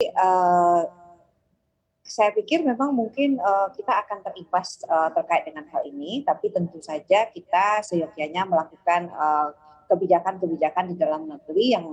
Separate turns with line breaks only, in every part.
Eee, saya pikir memang mungkin, kita akan terimbas, terkait dengan hal ini, tapi tentu saja kita seyogyanya melakukan, kebijakan-kebijakan di dalam negeri yang,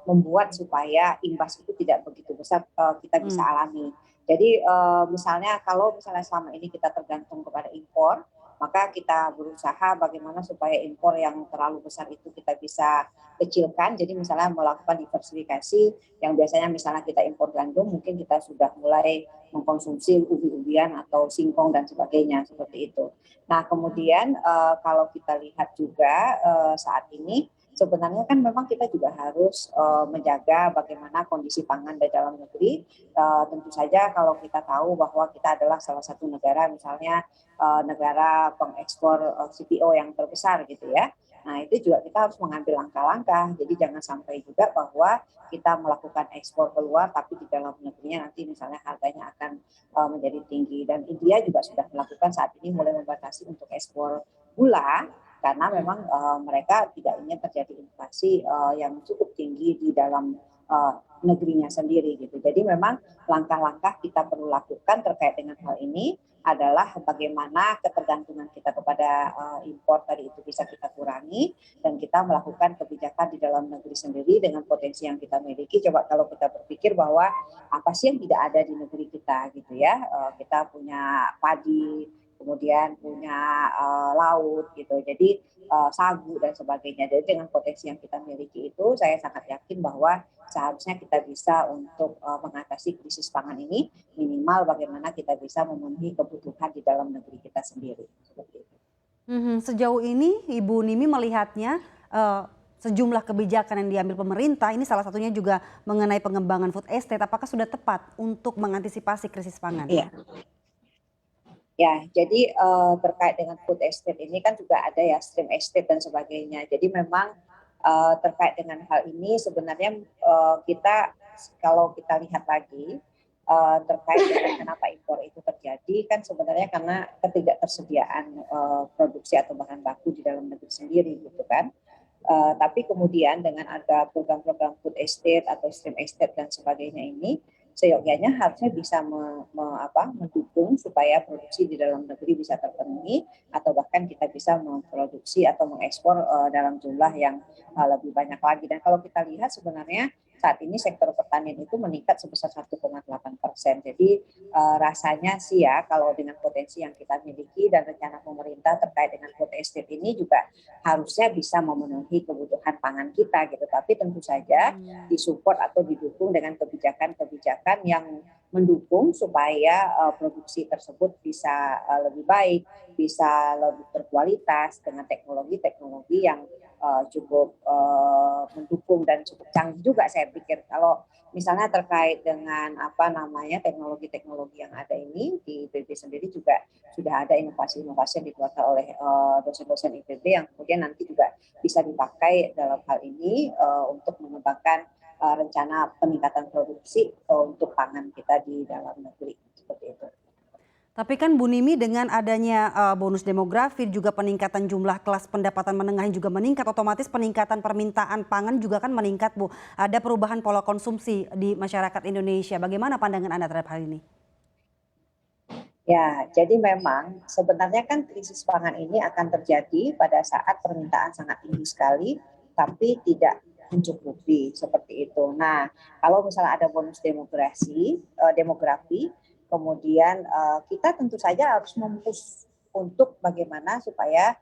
membuat supaya imbas itu tidak begitu besar, kita bisa
Mmm,
alami. Jadi, misalnya kalau misalnya selama ini kita tergantung kepada impor, maka kita berusaha bagaimana supaya impor yang terlalu besar itu kita bisa kecilkan. Jadi misalnya melakukan diversifikasi yang biasanya misalnya kita impor gandum, mungkin kita sudah mulai mengkonsumsi ubi-ubian atau singkong dan sebagainya, seperti itu. Nah, kemudian, kalau kita lihat juga, saat ini sebenarnya kan memang kita juga harus, menjaga bagaimana kondisi pangan di dalam negeri. Tentu saja kalau kita tahu bahwa kita adalah salah satu negara misalnya, negara pengekspor, CPO yang terbesar gitu ya. Nah, itu juga kita harus mengambil langkah-langkah. Jadi jangan sampai juga bahwa kita melakukan ekspor keluar, tapi di dalam negerinya nanti misalnya harganya akan, menjadi tinggi. Dan India juga sudah melakukan saat ini mulai membatasi untuk ekspor gula, karena memang, mereka tidak ingin terjadi inflasi, yang cukup tinggi di dalam, negerinya sendiri gitu. Jadi memang langkah-langkah kita perlu lakukan terkait dengan hal ini adalah bagaimana ketergantungan kita kepada, impor tadi itu bisa kita kurangi dan kita melakukan kebijakan di dalam negeri sendiri dengan potensi yang kita miliki. Coba kalau kita berpikir bahwa apa sih yang tidak ada di negeri kita gitu ya, kita punya padi, kemudian punya, laut gitu, jadi, sagu dan sebagainya. Jadi dengan potensi yang kita miliki itu saya sangat yakin bahwa seharusnya kita bisa untuk, mengatasi krisis pangan ini, minimal bagaimana kita bisa memenuhi kebutuhan di dalam negeri kita sendiri, seperti itu.
sejauh ini Ibu Nimi melihatnya, sejumlah kebijakan yang diambil pemerintah ini salah satunya juga mengenai pengembangan food estate, apakah sudah tepat untuk mengantisipasi krisis pangan?
Iya. Ya, jadi, terkait dengan food estate ini kan juga ada ya stream estate dan sebagainya. Jadi memang, terkait dengan hal ini sebenarnya, kita kalau kita lihat lagi, terkait dengan kenapa impor itu terjadi kan sebenarnya karena ketidaktersediaan, produksi atau bahan baku di dalam negeri sendiri gitu kan. Tapi kemudian dengan ada program-program food estate atau stream estate dan sebagainya ini, seyogyanya harusnya bisa mendukung supaya produksi di dalam negeri bisa terpenuhi atau bahkan kita bisa memproduksi atau mengekspor, dalam jumlah yang, lebih banyak lagi. Dan kalau kita lihat sebenarnya saat ini sektor pertanian itu meningkat sebesar 1,8%. Jadi, rasanya sih ya kalau dengan potensi yang kita miliki dan rencana pemerintah terkait dengan food estate ini juga harusnya bisa memenuhi kebutuhan pangan kita gitu. Tapi tentu saja
Mmm.
disupport atau didukung dengan kebijakan-kebijakan yang mendukung supaya, produksi tersebut bisa, lebih baik, bisa lebih berkualitas dengan teknologi-teknologi yang, cukup, mendukung dan cukup canggih juga saya pikir. Kalau misalnya terkait dengan apa namanya, teknologi-teknologi yang ada ini di IPB sendiri juga sudah ada inovasi-inovasi yang dikeluarkan oleh, dosen-dosen IPB yang kemudian nanti juga bisa dipakai dalam hal ini, untuk mengembangkan, rencana peningkatan produksi, untuk pangan kita di dalam negeri, seperti itu.
Tapi kan Bu Nimi dengan adanya, bonus demografi juga peningkatan jumlah kelas pendapatan menengah yang juga meningkat, otomatis peningkatan permintaan pangan juga kan meningkat Bu. Ada perubahan pola konsumsi di masyarakat Indonesia. Bagaimana pandangan Anda terhadap hal ini?
Ya, jadi memang sebenarnya kan krisis pangan ini akan terjadi pada saat permintaan sangat tinggi sekali, tapi tidak mencukupi seperti itu. Nah, kalau misalnya ada bonus demografi, kemudian kita tentu saja harus mempush untuk bagaimana supaya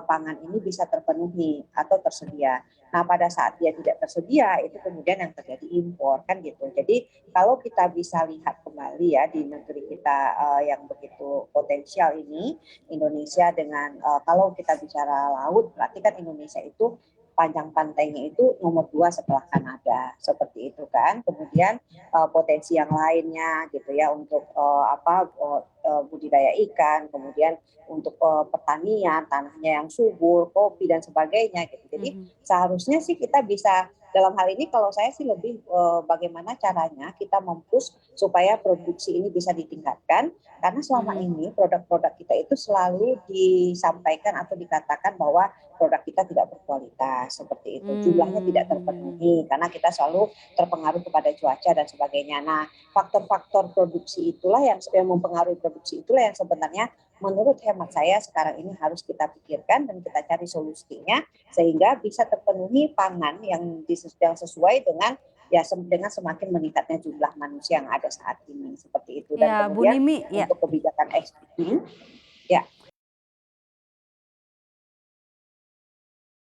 pangan ini bisa terpenuhi atau tersedia. Nah, pada saat dia tidak tersedia, itu kemudian yang terjadi impor kan gitu. Jadi kalau kita bisa lihat kembali ya di negeri kita, yang begitu potensial ini, Indonesia dengan, kalau kita bicara laut berarti kan Indonesia itu panjang pantainya itu nomor 2 setelah Kanada, seperti itu kan. Kemudian, potensi yang lainnya gitu ya untuk, budidaya ikan, kemudian untuk, pertanian, tanahnya yang subur, kopi dan sebagainya gitu. Jadi
Mhm.
seharusnya sih kita bisa dalam hal ini kalau saya sih lebih bagaimana caranya kita mempush supaya produksi ini bisa ditingkatkan, karena selama
Mhm.
ini produk-produk kita itu selalu disampaikan atau dikatakan bahwa produk kita tidak berkualitas seperti itu, jumlahnya tidak
Mhm.
terpenuhi karena kita selalu terpengaruh kepada cuaca dan sebagainya. Nah, faktor-faktor produksi itulah yang mempengaruhi produksi itulah yang sebenarnya menurut hemat saya sekarang ini harus kita pikirkan dan kita cari solusinya sehingga bisa terpenuhi pangan yang sesuai dengan dengan semakin meningkatnya jumlah manusia yang ada saat ini seperti itu. Dan
Ya, Bu
kemudian
Nimi, ya.
untuk kebijakan ekspor.